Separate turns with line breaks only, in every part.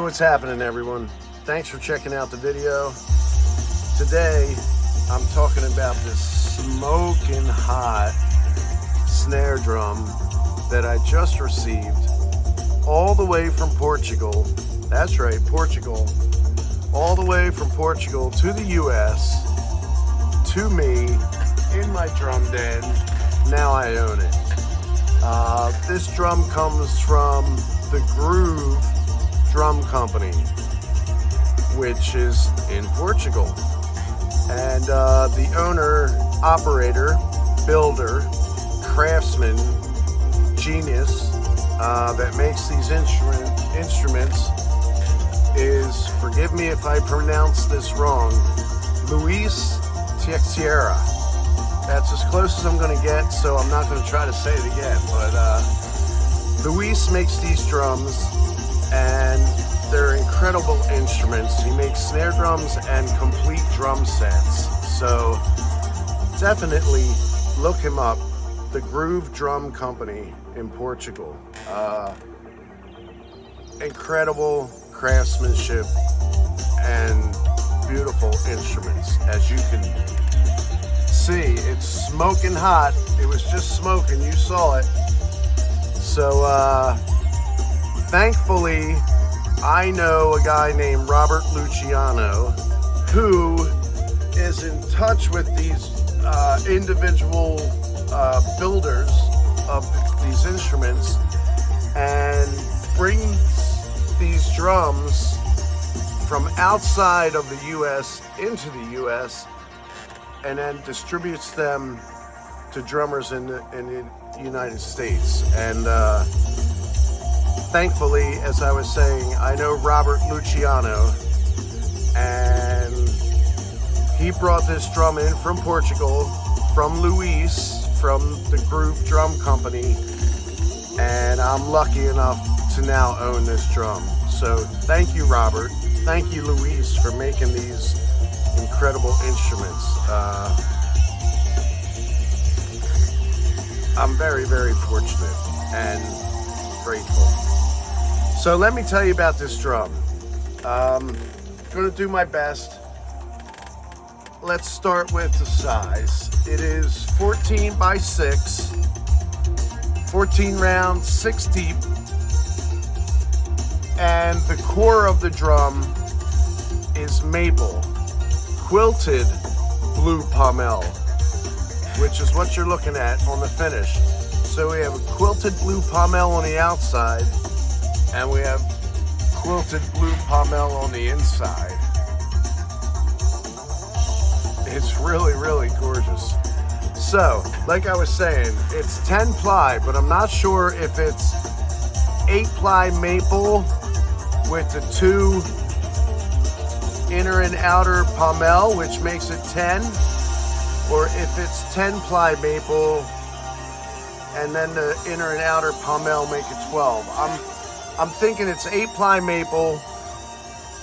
what's happening, everyone? Thanks for checking out the video. Today, I'm talking about this smoking hot snare drum that I just received all the way from Portugal. That's right, Portugal. All the way from Portugal to the US, to me, in my drum den. Now I own it. This drum comes from the Groove Drum Company, which is in Portugal. And the owner, operator, builder, craftsman, genius that makes these instruments is, forgive me if I pronounce this wrong, Luis Teixeira. That's as close as I'm going to get, so I'm not going to try to say it again. But Luis makes these drums, and they're incredible instruments. He makes snare drums and complete drum sets. So definitely look him up. The Groove Drum Company in Portugal. Incredible craftsmanship and beautiful instruments. As you can see, it's smoking hot. It was just smoking, you saw it. So thankfully, I know a guy named Robert Luciano who is in touch with these individual builders of these instruments and brings these drums from outside of the US into the US and then distributes them to drummers in the United States. And thankfully, as I was saying, I know Robert Luciano, and he brought this drum in from Portugal, from Luis, from the Groove Drum Company, and I'm lucky enough to now own this drum. So thank you, Robert. Thank you, Luis, for making these incredible instruments. I'm very, very fortunate and grateful. So let me tell you about this drum. I'm going to do my best. Let's start with the size. It is 14 by 6, 14 rounds, 6 deep, and the core of the drum is maple, quilted blue Pommele, which is what you're looking at on the finish. So we have a quilted blue Pommele on the outside, and we have quilted blue Pommele on the inside. It's really, really gorgeous. So, like I was saying, it's 10 ply, but I'm not sure if it's 8 ply maple with the 2 inner and outer Pommele, which makes it 10, or if it's 10 ply maple and then the inner and outer Pommele make it 12. I'm thinking it's 8 ply maple,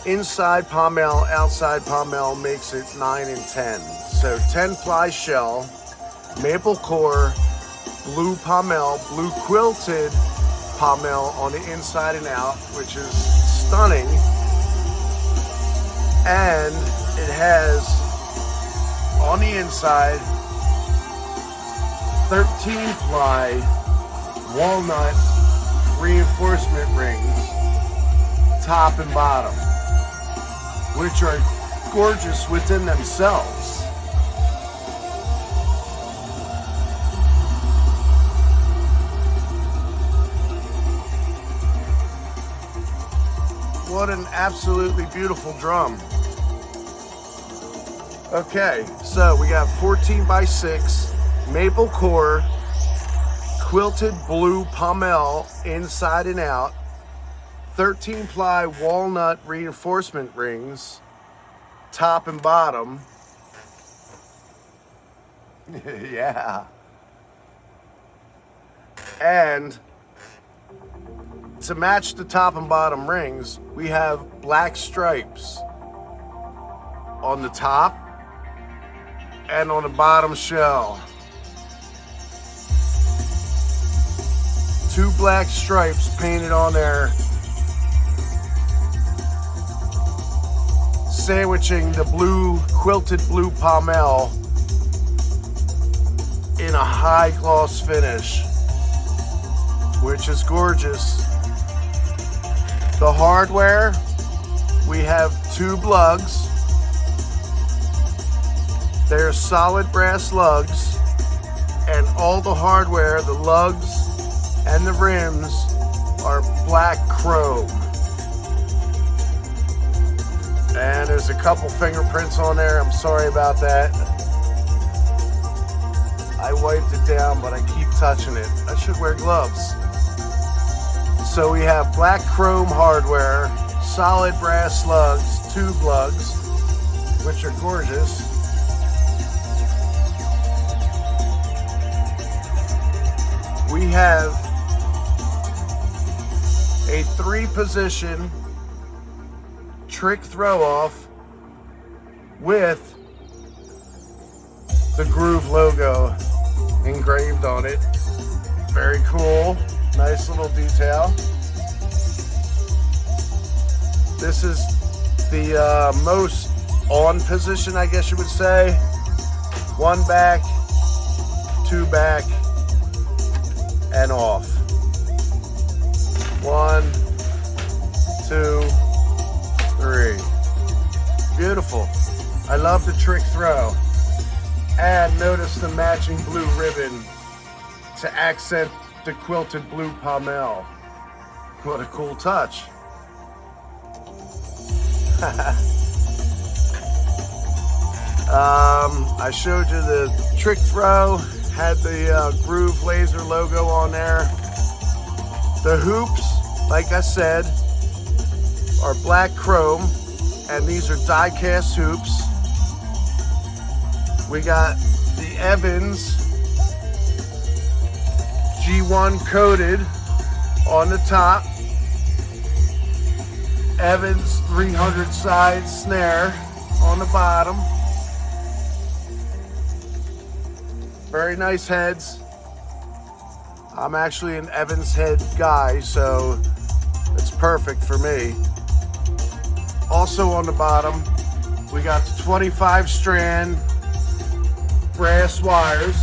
inside Pommele, outside Pommele makes it 9 and 10. So 10 ply shell, maple core, blue Pommele, blue quilted Pommele on the inside and out, which is stunning. And it has on the inside 13 ply walnut reinforcement rings, top and bottom, which are gorgeous within themselves. What an absolutely beautiful drum. Okay, so we got 14 by 6 maple core, quilted blue Pommele inside and out, 13 ply walnut reinforcement rings, top and bottom. Yeah. And to match the top and bottom rings, we have black stripes on the top and on the bottom shell. 2 black stripes painted on there sandwiching the quilted blue Pommele in a high gloss finish, which is gorgeous. The hardware, we have tube lugs. They're solid brass lugs, and all the hardware, the lugs and the rims, are black chrome. And there's a couple fingerprints on there. I'm sorry about that. I wiped it down, but I keep touching it. I should wear gloves. So we have black chrome hardware, solid brass lugs, tube lugs, which are gorgeous. We have a 3-position trick throw off with the Groove logo engraved on it. Very cool. Nice little detail. This is the most on position, I guess you would say. 1 back, 2 back, and off. 1, 2, 3. Beautiful. I love the trick throw. And notice the matching blue ribbon to accent the quilted blue Pommele. What a cool touch. I showed you the trick throw, had the Groove laser logo on there. The hoops, like I said, are black chrome, and these are die-cast hoops. We got the Evans G1 coated on the top. Evans 300 side snare on the bottom. Very nice heads. I'm actually an Evans head guy, so it's perfect for me. Also on the bottom, we got the 25 strand brass wires.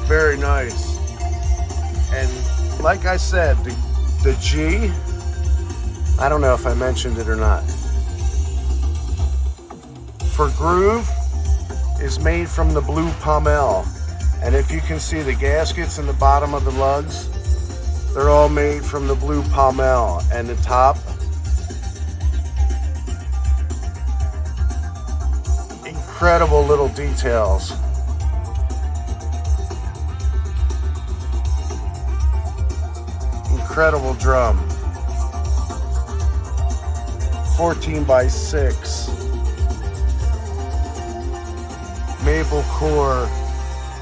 Very nice. And like I said, the G, I don't know if I mentioned it or not. For Groove is made from the blue Pommele. And if you can see the gaskets in the bottom of the lugs, they're all made from the blue Pommele. And the top, incredible little details. Incredible drum. 14x6. Maple core,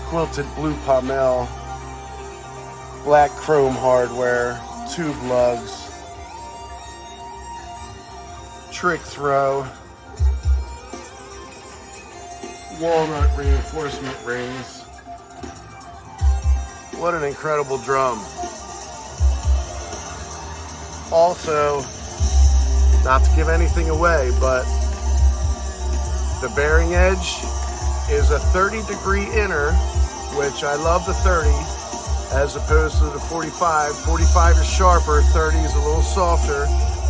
quilted blue Pommele, black chrome hardware, tube lugs, trick throw, walnut reinforcement rings. What an incredible drum. Also, not to give anything away, but the bearing edge is a 30-degree inner, which I love the 30 as opposed to the 45. 45 is sharper, 30 is a little softer,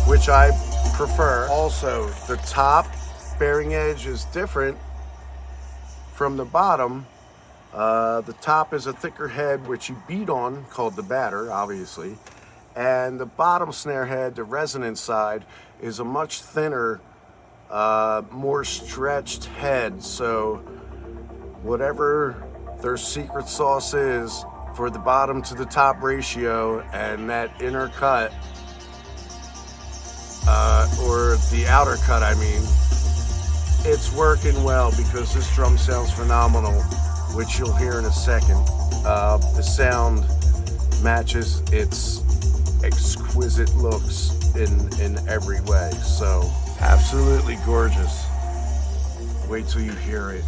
which I prefer. Also, the top bearing edge is different from the bottom. The top is a thicker head, which you beat on, called the batter, obviously. And the bottom snare head, the resonance side, is a much thinner, more stretched head. So whatever their secret sauce is for the bottom to the top ratio and that inner cut, or the outer cut, I mean, it's working well because this drum sounds phenomenal, which you'll hear in a second. The sound matches its exquisite looks in every way. So absolutely gorgeous. Wait till you hear it.